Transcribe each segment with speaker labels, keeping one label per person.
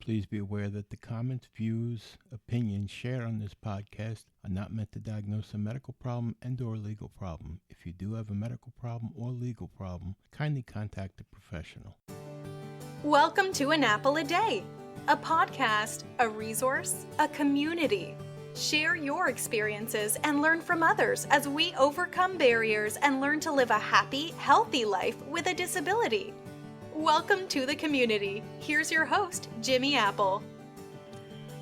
Speaker 1: Please be aware that the comments, views, opinions shared on this podcast are not meant to diagnose a medical problem and/or legal problem. If you do have a medical problem or legal problem, kindly contact a professional.
Speaker 2: Welcome to An Apple a Day, a podcast, a resource, a community. Share your experiences and learn from others as we overcome barriers and learn to live a happy, healthy life with a disability. Welcome to the community. Here's your host, Jimmy Apple.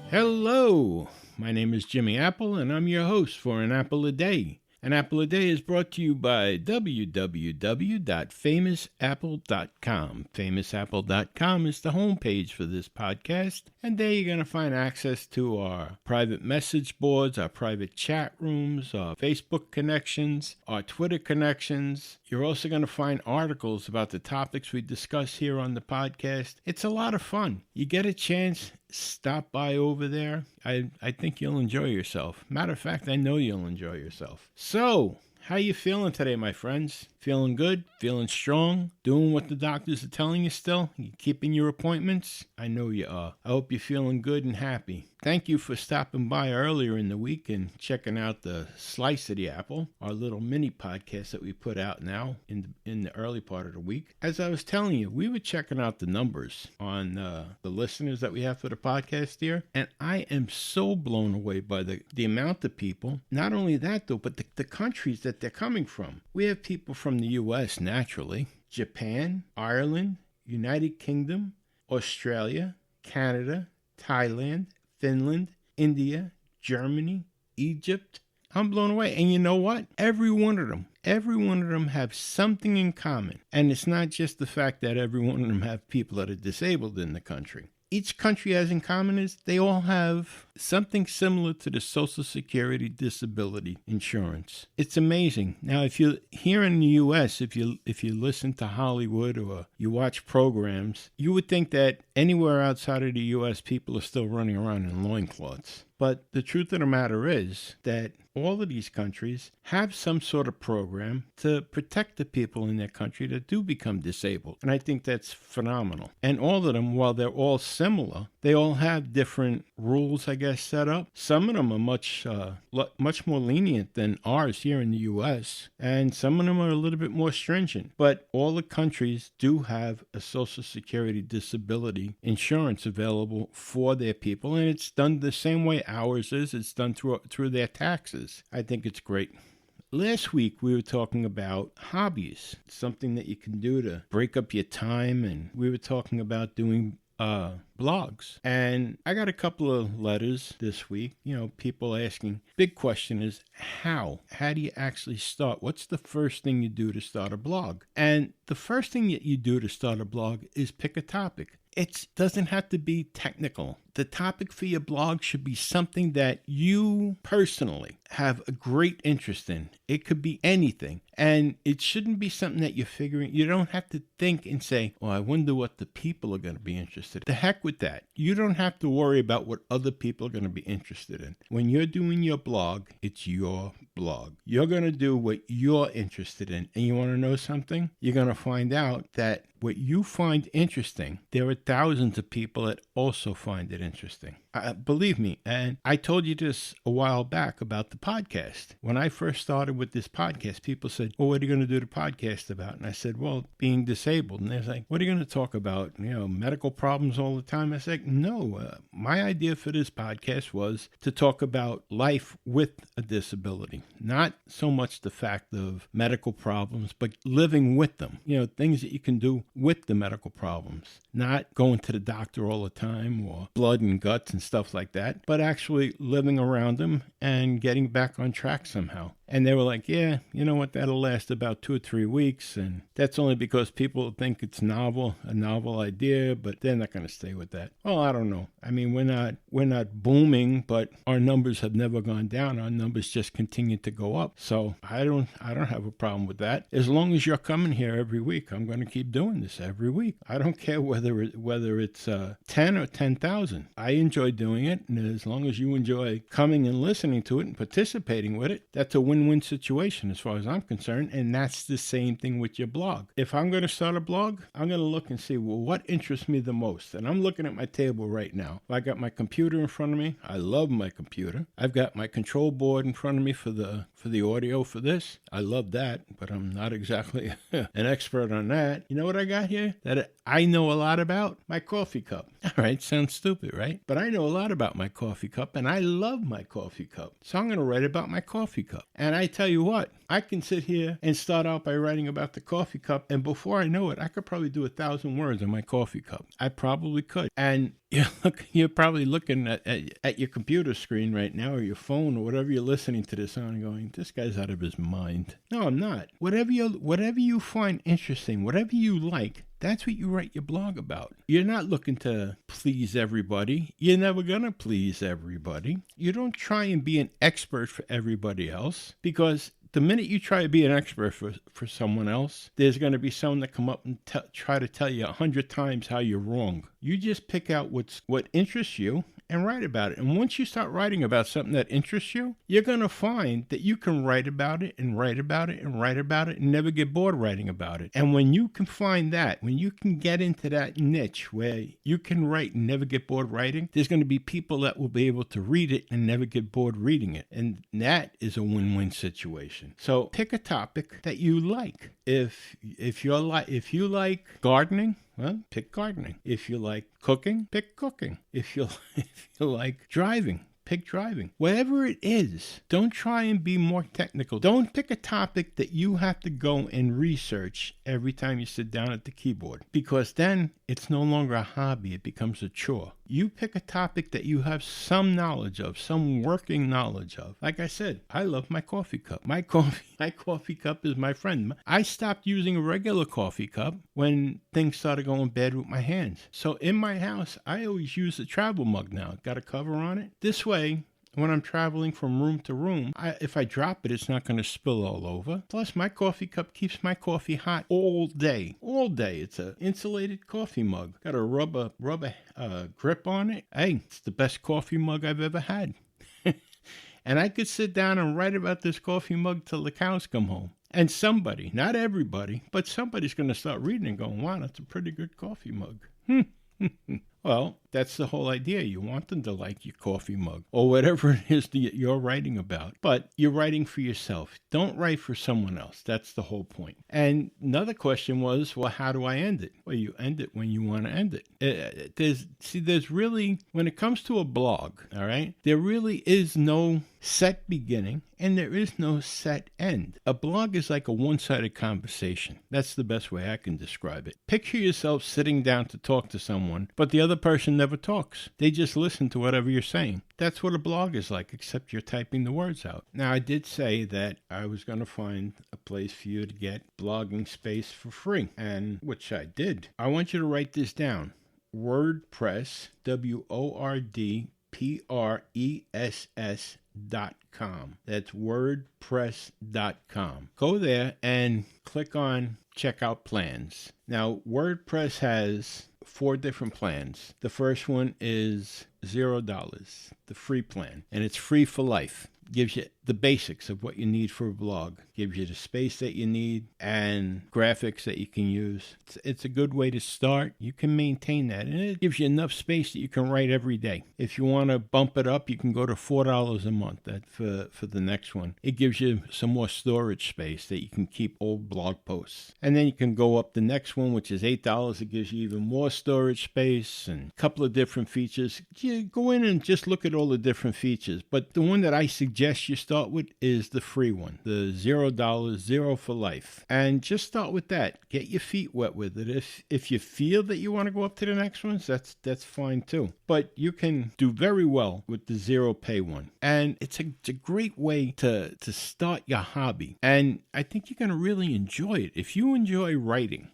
Speaker 1: Hello, my name is Jimmy Apple, and I'm your host for An Apple a Day. An Apple a Day is brought to you by www.famousapple.com. Famousapple.com is the homepage for this podcast, and there you're going to find access to our private message boards, our private chat rooms, our Facebook connections, our Twitter connections. You're also going to find articles about the topics we discuss here on the podcast. It's a lot of fun. You get a chance, stop by over there. I think you'll enjoy yourself. Matter of fact, I know you'll enjoy yourself. So, how you feeling today, my friends? Feeling good? Feeling strong? Doing what the doctors are telling you still? You keeping your appointments? I know you are. I hope you're feeling good and happy. Thank you for stopping by earlier in the week and checking out the Slice of the Apple, our little mini podcast that we put out now in the early part of the week. As I was telling you, we were checking out the numbers on the listeners that we have for the podcast here, and I am so blown away by the amount of people. Not only that, though, but the countries that they're coming from. We have people from the U.S., naturally, Japan, Ireland, United Kingdom, Australia, Canada, Thailand, Finland, India, Germany, Egypt. I'm blown away. And you know what? Every one of them have something in common. And it's not just the fact that every one of them have people that are disabled in the country. Each country has in common is they all have something similar to the Social Security disability insurance. It's amazing. Now, if you're here in the U.S., if you listen to Hollywood or you watch programs, you would think that anywhere outside of the U.S., people are still running around in loincloths. But the truth of the matter is that all of these countries have some sort of program to protect the people in their country that do become disabled. And I think that's phenomenal. And all of them, while they're all similar, they all have different rules, I guess, set up. Some of them are much more lenient than ours here in the U.S., and some of them are a little bit more stringent. But all the countries do have a Social Security disability insurance available for their people, and it's done the same way ours is. It's done through their taxes. I think it's great. Last week, we were talking about hobbies, something that you can do to break up your time, and we were talking about doing blogs. And I got a couple of letters this week, people asking, big question is how do you actually start? What's the first thing you do to start a blog? And the first thing that you do to start a blog is pick a topic. It doesn't have to be technical. The topic for your blog should be something that you personally have a great interest in. It could be anything. And it shouldn't be something that you're figuring. You don't have to think and say, I wonder what the people are going to be interested in. The heck with that. You don't have to worry about what other people are going to be interested in. When you're doing your blog, it's your blog. You're going to do what you're interested in. And you want to know something? You're going to find out that what you find interesting, there are thousands of people that also find it interesting. Believe me, and I told you this a while back about the podcast. When I first started with this podcast, people said, what are you going to do the podcast about? And I said, being disabled. And they're like, what are you going to talk about? Medical problems all the time? I said, no. My idea for this podcast was to talk about life with a disability. Not so much the fact of medical problems, but living with them. Things that you can do with the medical problems. Not going to the doctor all the time or blood and guts and stuff like that, but actually living around them and getting back on track somehow. And they were like, yeah, you know what, that'll last about 2 or 3 weeks. And that's only because people think it's a novel idea, but they're not going to stay with that. Well, I don't know. I mean, we're not booming, but our numbers have never gone down. Our numbers just continue to go up. So I don't have a problem with that. As long as you're coming here every week, I'm going to keep doing this every week. I don't care whether it's 10 or 10,000. fun. I enjoy doing it, and as long as you enjoy coming and listening to it and participating with it, that's a win-win situation as far as I'm concerned, and that's the same thing with your blog. If I'm going to start a blog, I'm going to look and see, well, what interests me the most? And I'm looking at my table right now. I got my computer in front of me. I love my computer. I've got my control board in front of me for the audio for this. I love that, but I'm not exactly an expert on that. You know what I got here that I know a lot about? My coffee cup. All right, sounds stupid, right? But I know a lot about my coffee cup, and I love my coffee cup. So I'm going to write about my coffee cup. And I tell you what, I can sit here and start out by writing about the coffee cup, and before I know it, I could probably do 1,000 words on my coffee cup. I probably could. And you're probably looking at your computer screen right now, or your phone, or whatever you're listening to this on, and going, this guy's out of his mind. No, I'm not. Whatever you find interesting, whatever you like, that's what you write your blog about. You're not looking to please everybody. You're never going to please everybody. You don't try and be an expert for everybody else, because the minute you try to be an expert for someone else, there's going to be someone that come up and try to tell you 100 times how you're wrong. You just pick out what interests you and write about it. And once you start writing about something that interests you, you're going to find that you can write about it and write about it and write about it and never get bored writing about it. And when you can find that, when you can get into that niche where you can write and never get bored writing, there's going to be people that will be able to read it and never get bored reading it. And that is a win-win situation. So pick a topic that you like. If you like gardening, well, pick gardening. If you like cooking, pick cooking. If you like driving, pick driving. Whatever it is, don't try and be more technical. Don't pick a topic that you have to go and research every time you sit down at the keyboard, because then it's no longer a hobby. It becomes a chore. You pick a topic that you have some knowledge of, some working knowledge of. Like I said, I love my coffee cup. My coffee cup is my friend. I stopped using a regular coffee cup when things started going bad with my hands. So in my house, I always use a travel mug now. It's got a cover on it. This way, when I'm traveling from room to room, if I drop it, it's not going to spill all over. Plus, my coffee cup keeps my coffee hot all day. All day. It's an insulated coffee mug. Got a rubber grip on it. Hey, it's the best coffee mug I've ever had. And I could sit down and write about this coffee mug till the cows come home. And somebody, not everybody, but somebody's going to start reading and going, wow, that's a pretty good coffee mug. Well, that's the whole idea. You want them to like your coffee mug or whatever it is that you're writing about. But you're writing for yourself. Don't write for someone else. That's the whole point. And another question was, well, how do I end it? Well, you end it when you want to end it. There's really, when it comes to a blog, all right, there really is no set beginning and there is no set end. A blog is like a one-sided conversation. That's the best way I can describe it. Picture yourself sitting down to talk to someone, but the other person never talks. They just listen to whatever you're saying. That's what a blog is like, except you're typing the words out. Now, I did say that I was going to find a place for you to get blogging space for free, and which I did. I want you to write this down. WordPress, WordPress.com. That's WordPress.com. Go there and click on Checkout Plans. Now, WordPress has 4 different plans. The first one is $0, the free plan, and it's free for life. Gives you the basics of what you need for a blog. Gives you the space that you need and graphics that you can use. It's a good way to start. You can maintain that, and it gives you enough space that you can write every day. If you want to bump it up, you can go to $4 a month for the next one. It gives you some more storage space that you can keep old blog posts. And then you can go up the next one, which is $8. It gives you even more storage space and a couple of different features. You go in and just look at all the different features. But the one that I suggest you start with is the free one, the $0, 0 for life. And just start with that. Get your feet wet with it. If you feel that you want to go up to the next ones, that's fine too. But you can do very well with the 0 pay one. And it's a great way to start your hobby. And I think you're going to really enjoy it. If you enjoy writing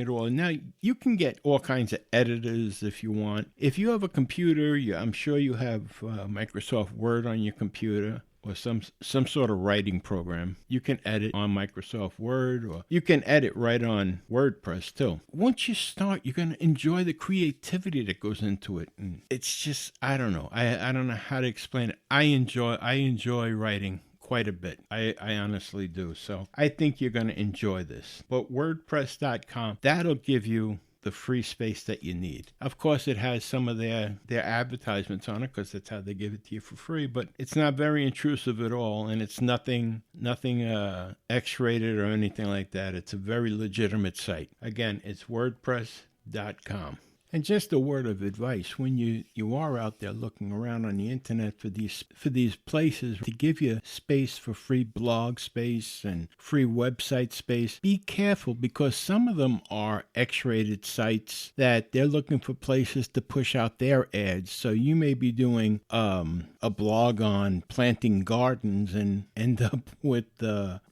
Speaker 1: at all, now you can get all kinds of editors if you want. If you have a computer, I'm sure you have Microsoft Word on your computer. or some sort of writing program. You can edit on Microsoft Word, or you can edit right on WordPress too. Once you start, you're going to enjoy the creativity that goes into it. And it's just, I don't know. I don't know how to explain it. I enjoy writing quite a bit. I honestly do. So I think you're going to enjoy this. But WordPress.com, that'll give you the free space that you need. Of course, it has some of their advertisements on it because that's how they give it to you for free, but it's not very intrusive at all, and it's nothing X-rated or anything like that. It's a very legitimate site. Again, it's WordPress.com. And just a word of advice, when you are out there looking around on the internet for these places to give you space for free blog space and free website space, be careful, because some of them are X-rated sites that they're looking for places to push out their ads. So you may be doing a blog on planting gardens and end up with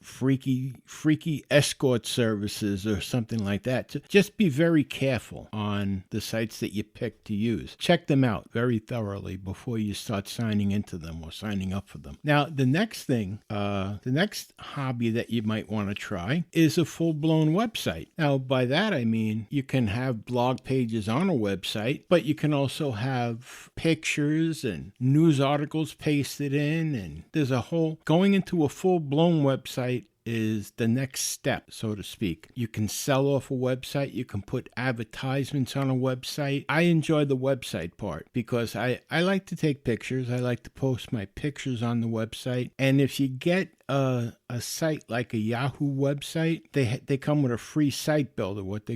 Speaker 1: freaky escort services or something like that. So just be very careful on the sites that you pick to use. Check them out very thoroughly before you start signing into them or signing up for them. Now, the next thing, the next hobby that you might want to try is a full-blown website. Now, by that I mean you can have blog pages on a website, but you can also have pictures and news articles pasted in, and there's a whole, going into a full-blown website is the next step, so to speak. You can sell off a website. You can put advertisements on a website. I enjoy the website part because I like to take pictures. I like to post my pictures on the website. And if you get a site like a Yahoo website, they come with a free site builder. What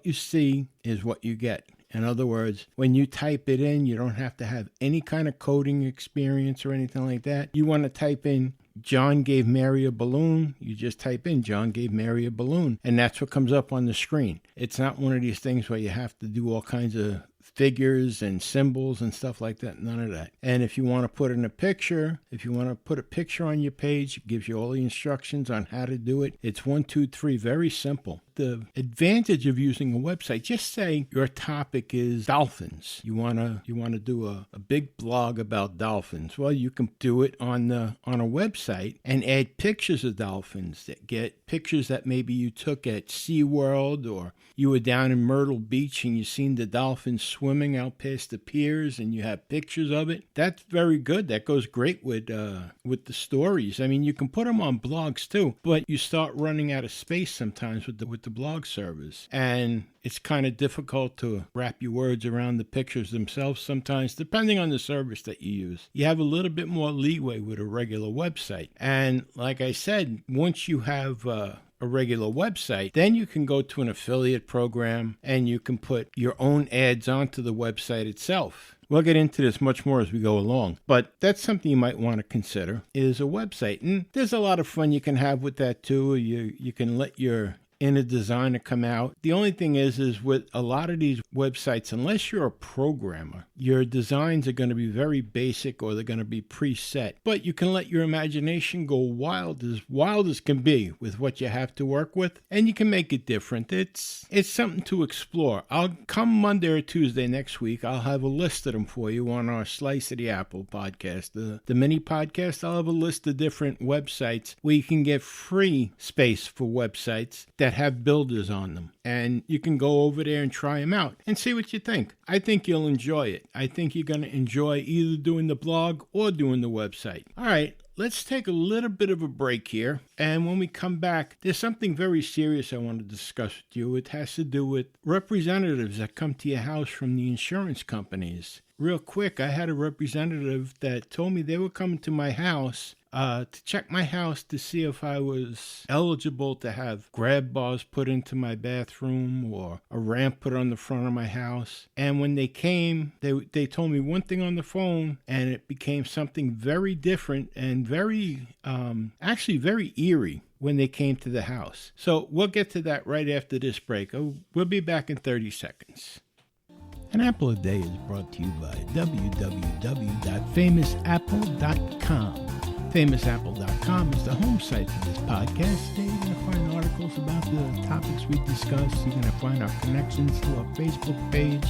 Speaker 1: you see is what you get. In other words, when you type it in, you don't have to have any kind of coding experience or anything like that. You want to type in John gave Mary a balloon, you just type in John gave Mary a balloon, and that's what comes up on the screen. It's not one of these things where you have to do all kinds of figures and symbols and stuff like that. None of that. And if you want to put in a picture, if you want to put a picture on your page, it gives you all the instructions on how to do it. It's 1, 2, 3, very simple. The advantage of using a website, just say your topic is dolphins. You want to do a big blog about dolphins. Well, you can do it on a website and add pictures of dolphins, that get pictures that maybe you took at SeaWorld, or you were down in Myrtle Beach and you seen the dolphins swimming out past the piers and you have pictures of it. That's very good. That goes great with the stories. I mean, you can put them on blogs too, but you start running out of space sometimes with the blog servers, and it's kind of difficult to wrap your words around the pictures themselves sometimes, depending on the service that you use. You have a little bit more leeway with a regular website. And like I said, once you have a regular website, then you can go to an affiliate program and you can put your own ads onto the website itself. We'll get into this much more as we go along, but that's something you might want to consider, is a website. And there's a lot of fun you can have with that too. You can let your inner designer come out. The only thing is with a lot of these websites, unless you're a programmer, your designs are going to be very basic, or they're going to be preset. But you can let your imagination go wild as can be with what you have to work with, and you can make it different. It's something to explore. I'll come Monday or Tuesday next week. I'll have a list of them for you on our Slice of the Apple podcast, the mini podcast. I'll have a list of different websites where you can get free space for websites that have builders on them, and you can go over there and try them out and see what you think. I think you'll enjoy it. I think you're going to enjoy either doing the blog or doing the website. All right, let's take a little bit of a break here, and when we come back, there's something very serious I want to discuss with you. It has to do with representatives that come to your house from the insurance companies. Real quick, I had a representative that told me they were coming to my house to check my house to see if I was eligible to have grab bars put into my bathroom or a ramp put on the front of my house. And when they came, they told me one thing on the phone, and it became something very different and very, actually very eerie when they came to the house. So we'll get to that right after this break. We'll be back in 30 seconds. An Apple a Day is brought to you by www.famousapple.com. FamousApple.com is the home site for this podcast. There you're going to find articles about the topics we discuss. You're going to find our connections to our Facebook page,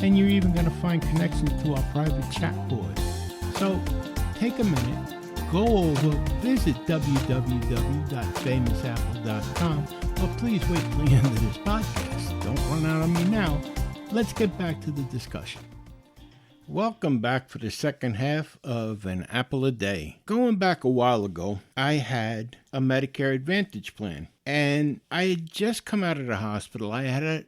Speaker 1: and you're even going to find connections to our private chat board. So take a minute, go over, visit www.famousapple.com, but please wait till the end of this podcast. Don't run out on me now. Let's get back to the discussion. Welcome back for the second half of An Apple a Day. Going back a while ago, I had a Medicare Advantage plan, and I had just come out of the hospital. I had to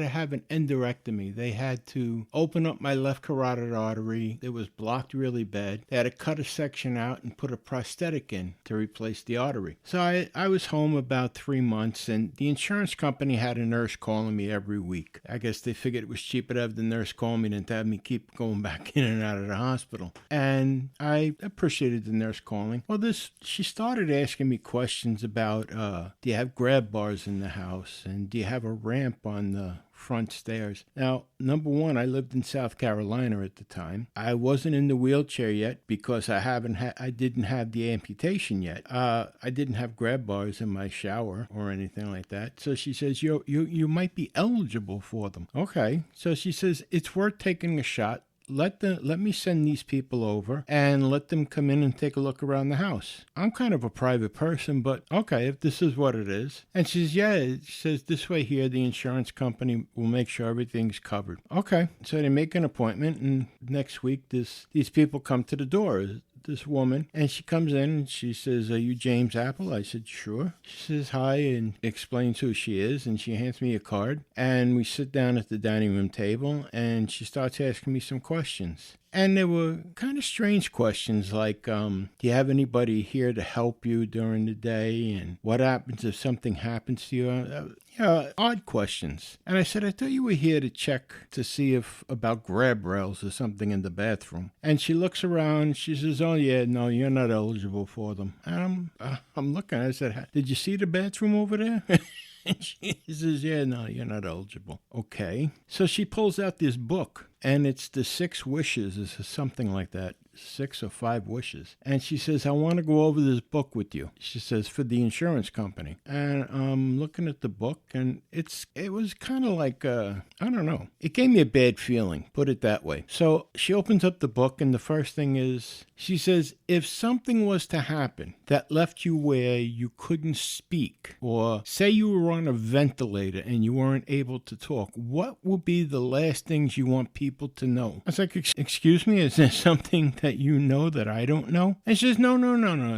Speaker 1: have an enderectomy. They had to open up my left carotid artery. It was blocked really bad. They had to cut a section out and put a prosthetic in to replace the artery. So I was home about 3 months, and the insurance company had a nurse calling me every week. I guess they figured it was cheaper to have the nurse call me than to have me keep going back in and out of the hospital. And I appreciated the nurse calling. Well, she started asking me questions about, do you have grab bars in the house? And do you have a ramp on the front stairs? Now, number one, I lived in South Carolina at the time. I wasn't in the wheelchair yet because I didn't have the amputation yet. I didn't have grab bars in my shower or anything like that. So she says, you might be eligible for them. Okay. So she says, it's worth taking a shot. Let me send these people over and let them come in and take a look around the house. I'm kind of a private person, but okay, if this is what it is. And she says, yeah, it says this way here, the insurance company will make sure everything's covered. Okay, so they make an appointment, and next week these people come to the door. This woman, and she comes in and she says, are you James Apple? I said, sure. She says hi and explains who she is, and she hands me a card, and we sit down at the dining room table, and she starts asking me some questions. And they were kind of strange questions like, do you have anybody here to help you during the day? And what happens if something happens to you? Odd questions. And I said, I thought you were here to check to see if about grab rails or something in the bathroom. And she looks around. She says, oh, yeah, no, you're not eligible for them. And I'm looking. I said, did you see the bathroom over there? And she says, yeah, no, you're not eligible. Okay. So she pulls out this book, and it's the 6 wishes, or something like that. 6 or 5 wishes. And she says, I want to go over this book with you. She says, for the insurance company. And I'm looking at the book, and it was kind of like, I don't know. It gave me a bad feeling, put it that way. So she opens up the book, and the first thing is, she says, if something was to happen that left you where you couldn't speak, or say you were on a ventilator and you weren't able to talk, what would be the last things you want people to know? I was like, excuse me, is there something that you know that I don't know? And she says, no,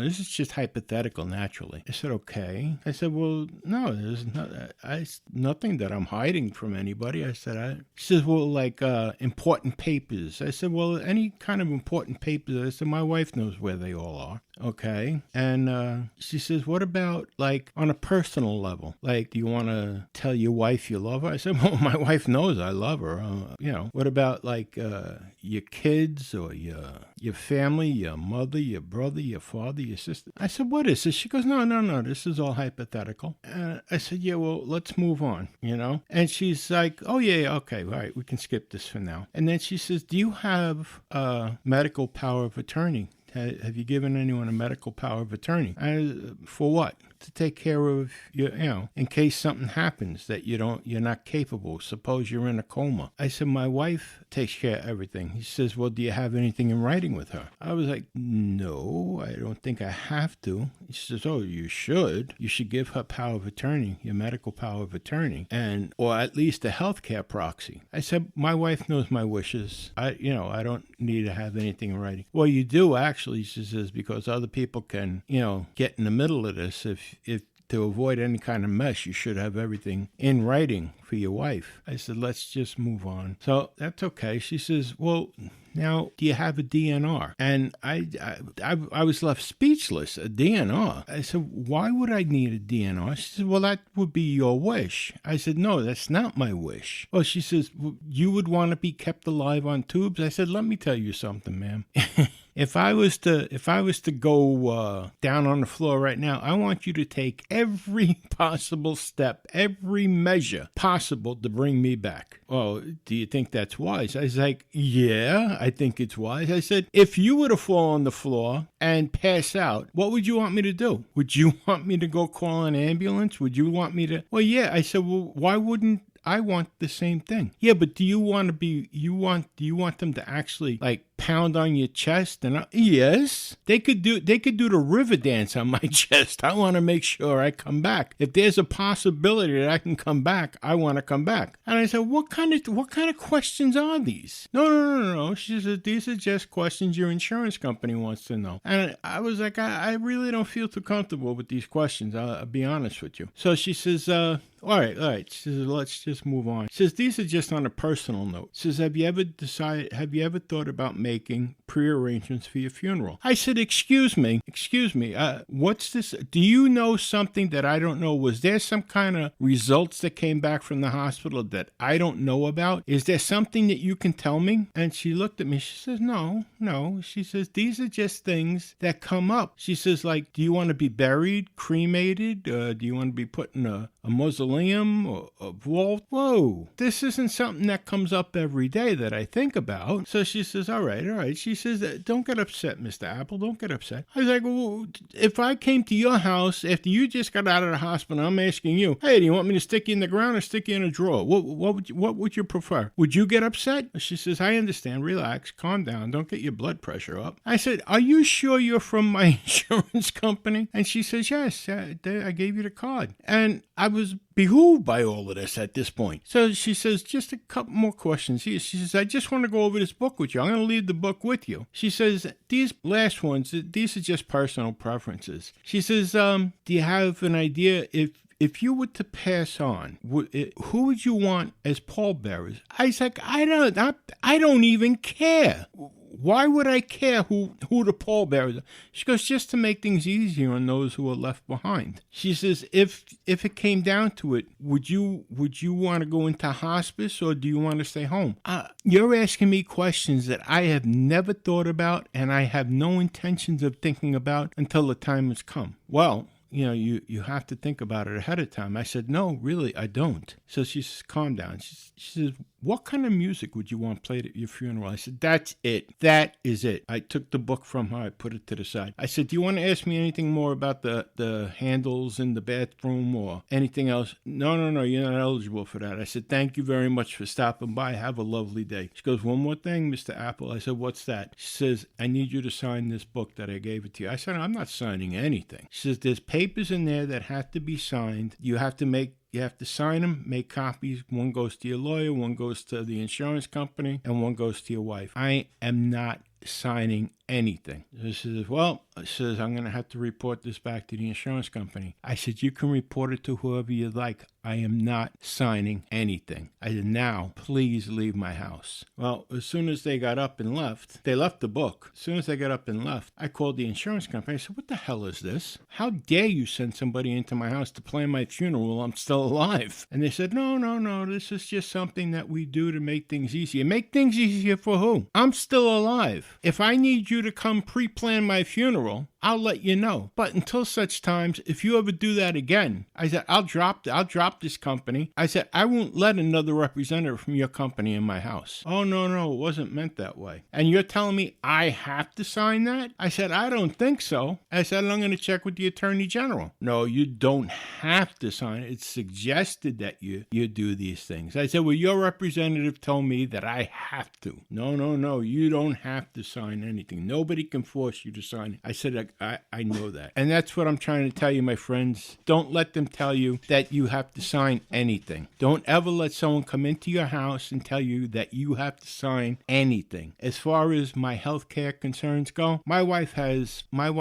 Speaker 1: this is just hypothetical, naturally. I said, okay. I said, well, no, there's nothing that I'm hiding from anybody. I said, she says, well, like important papers. I said, well, any kind of important papers. I said, my wife knows where they all are. Okay. And she says, what about like on a personal level? Like, do you want to tell your wife you love her? I said, well, my wife knows I love her. What about like your kids or your family, your mother, your brother, your father, your sister? I said, what is this? She goes, no, this is all hypothetical. I said, yeah, well, let's move on, And she's like, oh, yeah, okay, all right, we can skip this for now. And then she says, do you have medical power of attorney? Have you given anyone a medical power of attorney? For what? To take care of you, in case something happens that you're not capable. Suppose you're in a coma. I said, my wife takes care of everything. He says, well, do you have anything in writing with her? I was like, no, I don't think I have to. He says, oh, you should. You should give her power of attorney, your medical power of attorney, or at least a healthcare proxy. I said, my wife knows my wishes. I don't need to have anything in writing. Well, you do actually, she says, because other people can, get in the middle of this. If to avoid any kind of mess, you should have everything in writing for your wife. I said, let's just move on. So that's okay. She says, well, now, do you have a DNR? And I was left speechless. A DNR? I said, why would I need a DNR? She said, well, that would be your wish. I said, no, that's not my wish. Well, she says, well, you would want to be kept alive on tubes? I said, let me tell you something, ma'am. If I was to go down on the floor right now, I want you to take every possible step, every measure possible to bring me back. Oh, do you think that's wise? I was like, yeah, I think it's wise. I said, if you were to fall on the floor and pass out, what would you want me to do? Would you want me to go call an ambulance? Would you want me to? Well, yeah. I said, well, why wouldn't I want the same thing. Yeah, but do you want to be, do you want them to actually like pound on your chest? And yes, they could do the river dance on my chest. I want to make sure I come back. If there's a possibility that I can come back, I want to come back. And I said, what kind of questions are these? No. She said, these are just questions your insurance company wants to know. And I was like, I really don't feel too comfortable with these questions. I'll be honest with you. So she says, all right. She says, let's just move on. She says, these are just on a personal note. She says, have you ever thought about making pre-arrangements for your funeral? I said, excuse me, what's this? Do you know something that I don't know? Was there some kind of results that came back from the hospital that I don't know about? Is there something that you can tell me? And she looked at me. She says, no. She says, these are just things that come up. She says, like, do you want to be buried, cremated? Do you want to be put in a mausoleum or a vault? Whoa, this isn't something that comes up every day that I think about. So she says, all right. She says, don't get upset, Mr. Apple. Don't get upset. I was like, well, if I came to your house after you just got out of the hospital, I'm asking you, hey, do you want me to stick you in the ground or stick you in a drawer? What would you prefer? Would you get upset? She says, I understand. Relax. Calm down. Don't get your blood pressure up. I said, are you sure you're from my insurance company? And she says, yes, I gave you the card. And I was behooved by all of this at this point. So she says, just a couple more questions here. She says, I just want to go over this book with you. I'm going to leave the book with you. She says, these last ones, these are just personal preferences. She says, do you have an idea if you were to pass on, who would you want as pallbearers? I was like, I don't even care. Why would I care who the pallbearers are? She goes, just to make things easier on those who are left behind. She says, if it came down to it, would you want to go into hospice or do you want to stay home? You're asking me questions that I have never thought about and I have no intentions of thinking about until the time has come. Well, you have to think about it ahead of time. I said, no, really, I don't. So she says, calm down. She says, what kind of music would you want played at your funeral? I said, that's it. That is it. I took the book from her. I put it to the side. I said, do you want to ask me anything more about the handles in the bathroom or anything else? No, you're not eligible for that. I said, thank you very much for stopping by. Have a lovely day. She goes, one more thing, Mr. Apple. I said, what's that? She says, I need you to sign this book that I gave it to you. I said, I'm not signing anything. She says, there's papers in there that have to be signed. You have to sign them, make copies. One goes to your lawyer, one goes to the insurance company, and one goes to your wife. I am not signing anything. She says, I'm going to have to report this back to the insurance company. I said, you can report it to whoever you like. I am not signing anything. I said, now, please leave my house. Well, as soon as they got up and left, they left the book. As soon as they got up and left, I called the insurance company. I said, what the hell is this? How dare you send somebody into my house to plan my funeral while I'm still alive? And they said, no, this is just something that we do to make things easier. Make things easier for who? I'm still alive. If I need you to come pre-plan my funeral, I'll let you know. But until such times, if you ever do that again, I said, I'll drop this company. I said, I won't let another representative from your company in my house. Oh, no, it wasn't meant that way. And you're telling me I have to sign that? I said, I don't think so. I said, I'm going to check with the Attorney General. No, you don't have to sign it. It's suggested that you do these things. I said, well, your representative told me that I have to. No, you don't have to sign anything. Nobody can force you to sign it. I said, I know that. And that's what I'm trying to tell you, my friends. Don't let them tell you that you have to sign anything. Don't ever let someone come into your house and tell you that you have to sign anything. As far as my healthcare concerns go, my wife is my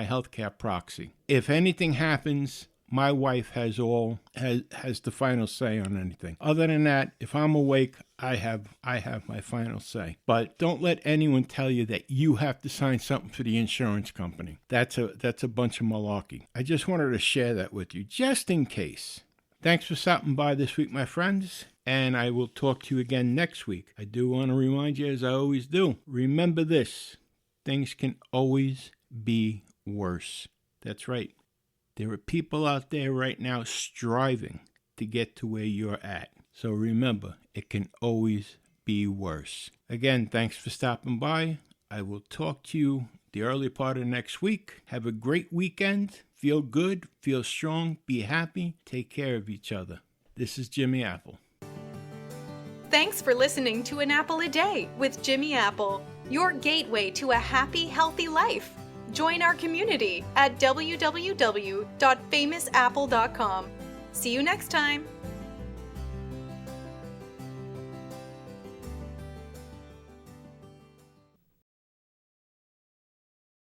Speaker 1: healthcare proxy. If anything happens, my wife has the final say on anything. Other than that, if I'm awake, I have my final say. But don't let anyone tell you that you have to sign something for the insurance company. That's a bunch of malarkey. I just wanted to share that with you, just in case. Thanks for stopping by this week, my friends, and I will talk to you again next week. I do want to remind you, as I always do, remember this: things can always be worse. That's right. There are people out there right now striving to get to where you're at. So remember, it can always be worse. Again, thanks for stopping by. I will talk to you the early part of next week. Have a great weekend. Feel good, feel strong, be happy, take care of each other. This is Jimmy Apple.
Speaker 2: Thanks for listening to An Apple a Day with Jimmy Apple, your gateway to a happy, healthy life. Join our community at www.famousapple.com. See you next time.